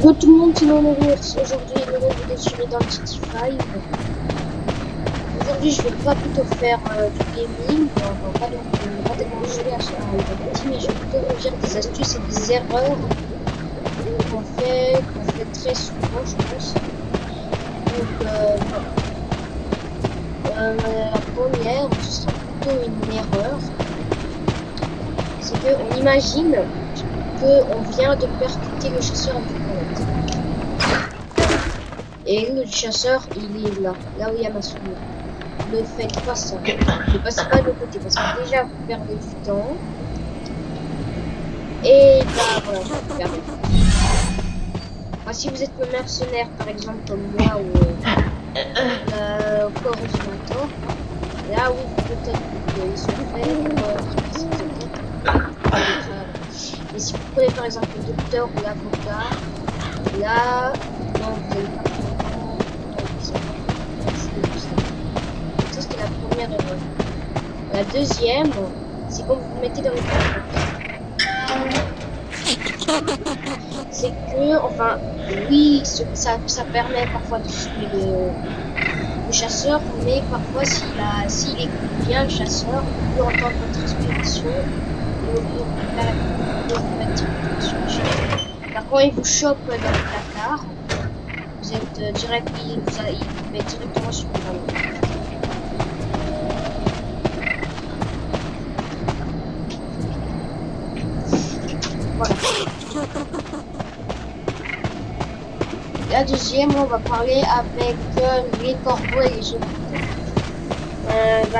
Bon, tout le monde, c'est mon ours. Aujourd'hui, une nouvelle vidéo sur Identity 5. Aujourd'hui, je vais pas plutôt faire du gaming. On va pas tellement jouer à Identity, mais je vais plutôt vous dire des astuces et des erreurs qu'on fait très souvent, je pense. Donc, voilà. La première, ce sera plutôt une erreur. C'est qu'on imagine qu'on vient de percuter le chasseur avec une grenade. Et le chasseur, il est là où il y a ma souris. Ne faites pas ça. Ne passez pas de l'autre côté parce que déjà vous perdez du temps. Et bah voilà, vous perdez. Enfin, si vous êtes le mercenaire par exemple comme moi ou encore ordinateur, là oui peut-être qu'ils sont faits pour mais si vous prenez par exemple le docteur ou l'avocat, là non vous n'allez pas ça c'était la première erreur. La deuxième, c'est quand vous vous mettez dans le c'est que, enfin, oui, ça permet parfois de tuer le chasseur, mais parfois s'il écoute bien le chasseur, il peut entendre votre respiration et vous mettre directement sur le chasseur. Car quand il vous chope dans le placard, vous êtes direct, il vous met directement sur le ballon. Voilà. La deuxième, on va parler avec les corbeaux et les géniteurs.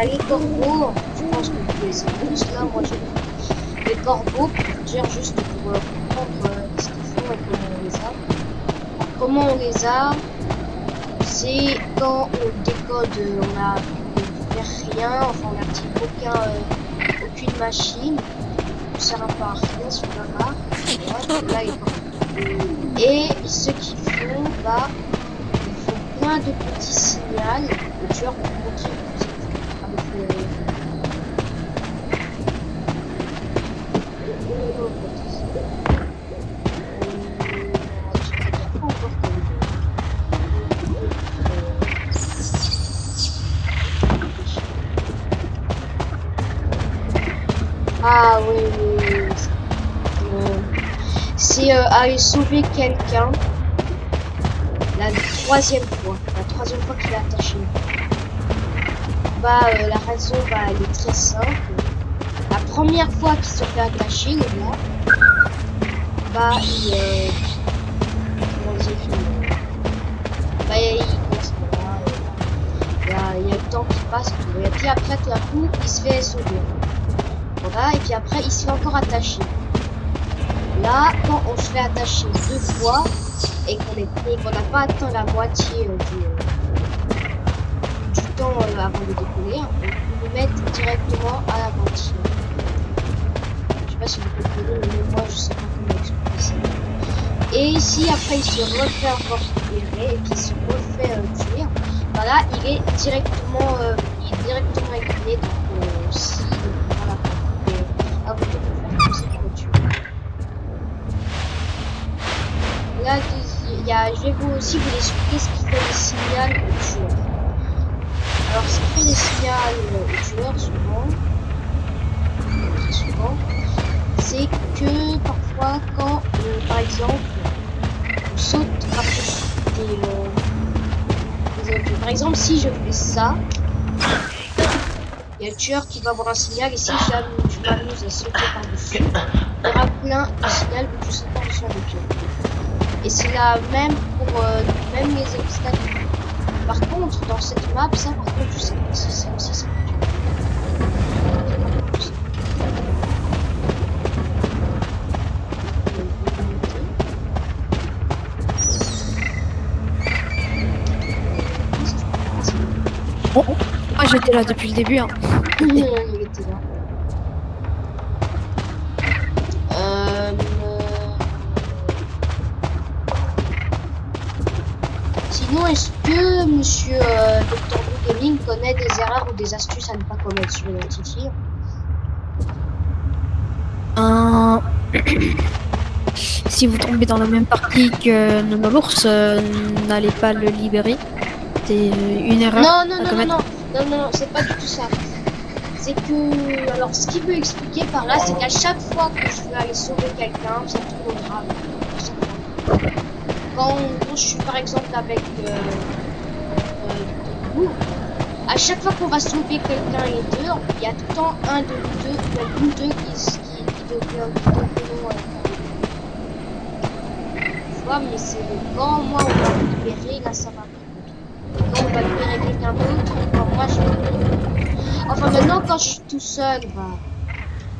Les corbeaux, je pense que vous les savez tous là, moi j'ai les corbeaux, pour vous dire juste pour comprendre ce qu'ils font et comment on les a. Alors, comment on les a, c'est quand on décode, on fait rien, enfin on n'active aucune machine, on sert un peu à rien sur la barre, là les corbeaux. Et ce qu'ils font, bah, ils font plein de petits signaux au tueur pour montrer que vous êtes avec le... Ah oui, oui, oui. C'est aller sauver quelqu'un la troisième fois qu'il est attaché. Bah, la raison, bah, elle est très simple. La première fois qu'il se fait attacher, le gars, bah, il y a le temps qui passe, et puis après, tout à coup, il se fait sauver. Voilà, et puis après, il se fait encore attacher. Là, quand on se fait attacher deux fois, et qu'on n'a pas atteint la moitié du temps avant de décoller, on peut le mettre directement à la moitié. Je sais pas si vous comprenez, mais moi je sais pas comment expliquer ça. Et ici après il se refait encore libérer et puis il se refait tuer. Voilà, il est directement éliminé, donc si voilà, à vous de faire comme ça pour le tuer. Là, je vais vous aussi vous expliquer ce qui fait le signal au tueur. Alors, ce qui fait le signal au tueur, très souvent, c'est que parfois, quand, par exemple, on saute par-dessus des objets. Par exemple, si je fais ça, il y a le tueur qui va avoir un signal, et si je m'amuse à sauter par-dessus, il y aura plein de signal vu que je saute par-dessus un objet. Et c'est la même pour même les obstacles. Par contre, dans cette map, ça par contre, je sais pas si ça aussi ça. Bon, moi j'étais là depuis le début. Hein. Il était là. Sinon, est-ce que monsieur Dr. Blue Gaming connaît des erreurs ou des astuces à ne pas commettre sur Identity? si vous tombez dans la même partie que l'ours, n'allez pas le libérer. C'est une erreur Non, non, à non, non, commettre. non, non, non, non, c'est pas du tout ça. C'est que, alors, ce qu'il veut expliquer par là, c'est qu'à chaque fois que je veux aller sauver quelqu'un, c'est trop grave. À chaque fois. Quand je suis par exemple avec vous, à chaque fois qu'on va sauver quelqu'un et deux, il y a tout le temps un de nous deux, ou même nous deux qui devenons tu vois, mais c'est quand moi on va me libérer, là ça va par contre. Et quand on va libérer quelqu'un d'autre, quand moi je vais... Enfin maintenant quand je suis tout seul, bah...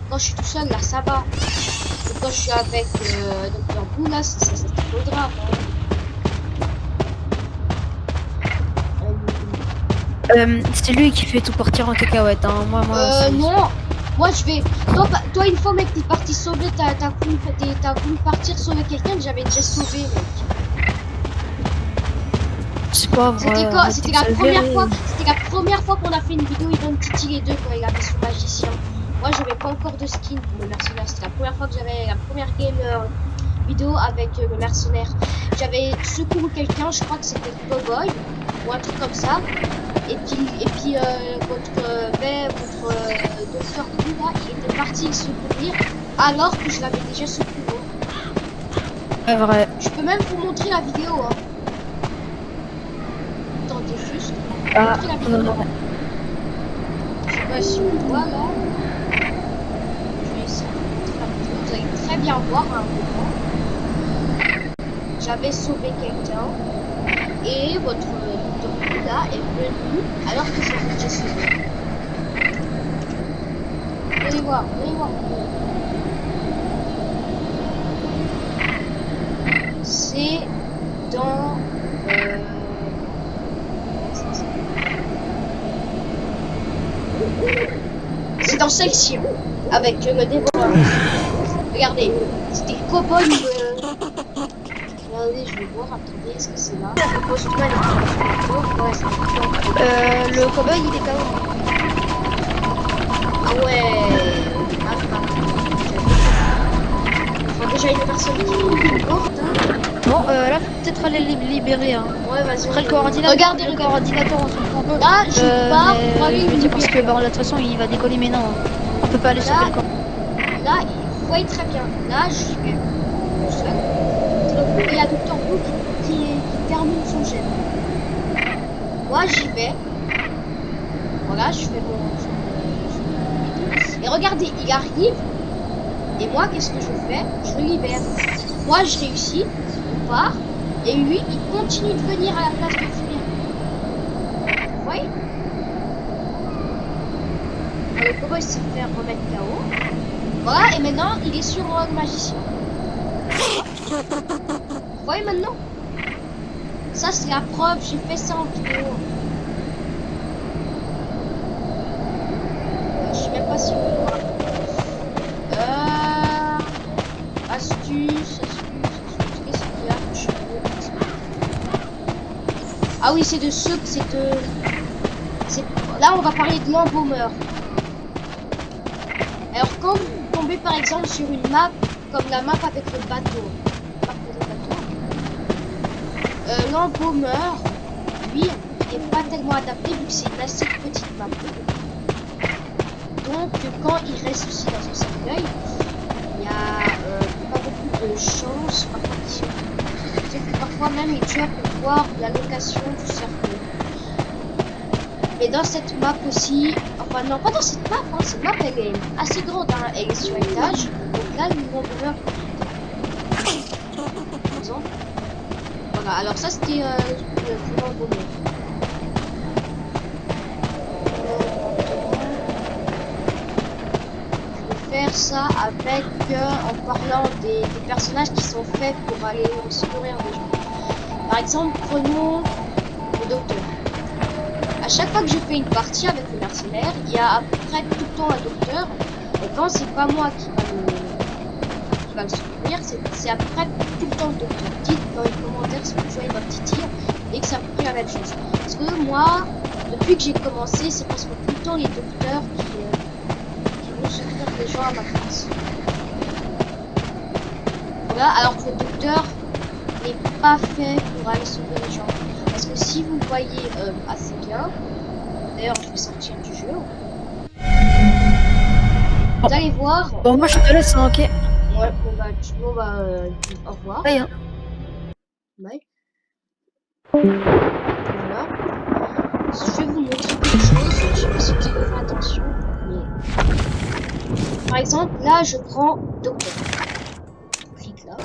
Quand je suis tout seul, là ça va. Mais quand je suis avec Dr. Boo, là c'est trop grave. Hein. C'est lui qui fait tout partir en cacahuète. Hein. Moi, c'est... Non. Moi, je vais. Toi, une fois, mec, t'es parti sauver. T'as voulu partir sauver quelqu'un que j'avais déjà sauvé, mec. C'est pas vrai. C'était quoi? Arrête C'était la d'exagérer. première fois. C'était la première fois qu'on a fait une vidéo Identity les deux quand il avait son magicien. Moi, j'avais pas encore de skin pour le mercenaire. C'était la première fois que j'avais la première game vidéo avec le mercenaire. J'avais secouru quelqu'un. Je crois que c'était le cowboy ou un truc comme ça. Et puis votre docteur Blue là, il était parti le secourir alors que je l'avais déjà secouru. C'est vrai. Je peux même vous montrer la vidéo. Hein. Attendez juste. Ah, Montrer la vidéo. non. Je sais pas si on voit là. Je vais essayer de vous montrer la vidéo. Vous allez très bien voir à un moment. J'avais sauvé quelqu'un et votre docteur Blue là est venu alors que je l'avais déjà sauvé. Allez voir, allez voir. C'est dans c'est dans celle-ci avec le dévoreur. Regardez, c'était le cowboy. Regardez, je vais voir. Attendez, est-ce que c'est là? Le postman. Ouais, c'est Le cowboy il est KO. ah ouais. Enfin, déjà une personne qui est morte. Hein. Bon, là, faut peut-être aller les libérer. Hein. Ouais, vas-y. Après, le coordinateur, Regardez, le coordinateur, on s'en prend pas. Là, je pars pour aller je veux le dire, parce que libérer. bon, de toute façon, il va décoller, mais non. On peut pas aller sauver le corps. Là, vous voyez très bien. Là, j'y vais tout seul. Il y a Dr. Blue qui termine son jet. Moi, j'y vais. Voilà, je fais mon... Et regardez, il arrive. Et moi, qu'est-ce que je fais? Je le libère. Moi, je réussis. On part. Et lui, il continue de venir à la place de fuir. Vous voyez? Le cowboy s'est fait remettre KO. Voilà, et maintenant, il est sur le magicien. Vous voyez maintenant? Ça, c'est la preuve. J'ai fait ça en vidéo. Je sais même pas si on voit. Astuce. Qu'est-ce qu'il y a? Je sais pas. Ah oui, c'est de ceux... Là, on va parler de l'embaumeur. Alors, quand vous tombez par exemple sur une map, comme la map avec le bateau, l'embaumeur, lui, il n'est pas tellement adapté vu que c'est une assez petite map. Donc, quand il ressuscite dans son cercueil, il n'y a pas beaucoup de chance par condition. C'est que parfois même les tueurs peuvent voir la location du cercueil. Mais dans cette map aussi, enfin non, pas dans cette map, hein, cette map elle est assez grande, hein, elle est sur étage. Donc là, le nombre par exemple. Voilà, alors ça c'était le bonheur. Je vais faire ça avec, en parlant des personnages qui sont faits pour aller secourir des gens. Par exemple, prenons le docteur. À chaque fois que je fais une partie avec le mercenaire, il y a à peu près tout le temps un docteur. Et quand c'est pas moi qui va le secourir, c'est à peu près tout le temps le docteur. Dites dans les commentaires si vous jouez votre petit tir et que c'est à peu près la même chose. Parce que moi, depuis que j'ai commencé, c'est presque tout le temps les docteurs qui vont secourir les gens à ma place. Voilà, alors que le docteur n'est pas fait pour aller sauver les gens. Parce que si vous voyez assez bien, d'ailleurs je vais sortir du jeu, vous allez voir. Bon, moi, je te laisse, hein, ok? Ouais, bon bah, au revoir. Bye, hein. Bye. Voilà. Je vais vous montrer quelque chose. Je sais pas si vous avez fait attention, mais par exemple, là, je prends docteur. Clique là.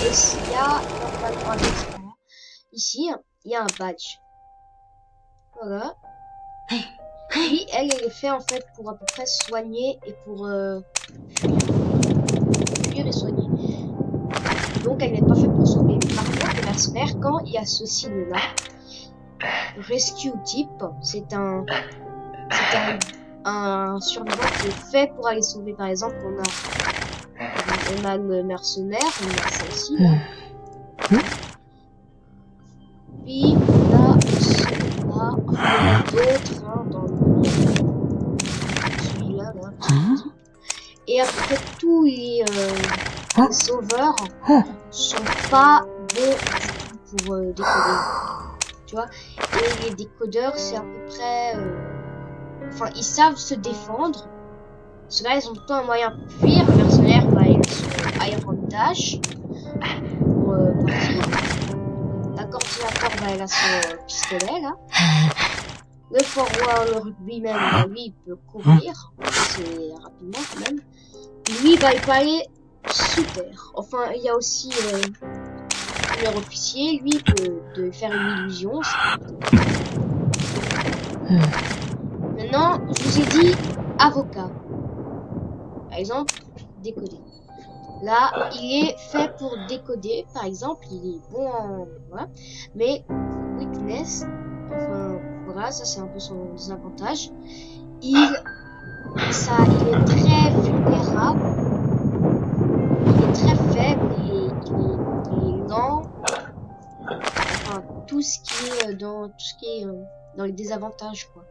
Et s'il y a normalement un écran. Ici, il y a un badge. Voilà. Oui, elle est fait en fait pour à peu près soigner et pour fuir et soigner. Donc elle n'est pas faite pour sauver. Par contre, le mercenaire, quand il y a ce signe-là, Rescue Type, c'est un survivant qui est fait pour aller sauver. Par exemple, on a le mercenaire, on a celle-ci là. Puis on a celui-là, enfin, il y en a d'autres hein, dans celui-là là. Et après tous les sauveurs sont pas bons du tout pour décoder. Tu vois, et les décodeurs c'est à peu près enfin ils savent se défendre. Ceux-là ils ont tout un moyen pour fuir. Le mercenaire bah il a son Iron Dash pour partir. La coordinateur bah elle a son pistolet là. Le forward, le rugbyman bah lui il peut courir assez rapidement quand même. Lui bah il peut aller sous terre. Enfin il y a aussi leur officier, lui peut faire une illusion. Maintenant, je vous ai dit avocat. Par exemple, décoder. Là, il est fait pour décoder. Par exemple, il est bon en... Voilà. Mais weakness, enfin, voilà, ça c'est un peu son désavantage. Il est très vulnérable. Il est très faible. Il est lent. Enfin, tout ce qui est dans les désavantages, quoi.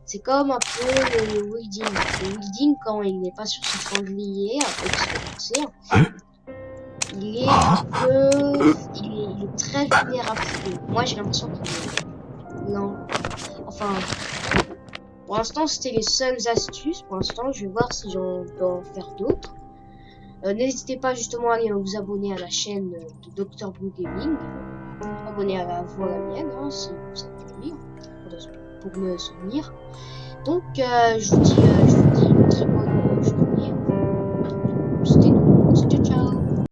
C'est comme un peu le wielding. Le wielding, quand il n'est pas sur son sanglier, un peu dispersé, il est un peu... Il est très vulnérable. Moi, j'ai l'impression qu'il est lent. Enfin, pour l'instant, c'était les seules astuces. Pour l'instant, je vais voir si j'en peux en faire d'autres. N'hésitez pas justement à aller vous abonner à la chaîne de Dr Blue Gaming. Abonnez à la voix la mienne, hein, si vous avez envie, pour me soutenir. Donc, je vous dis une très bonne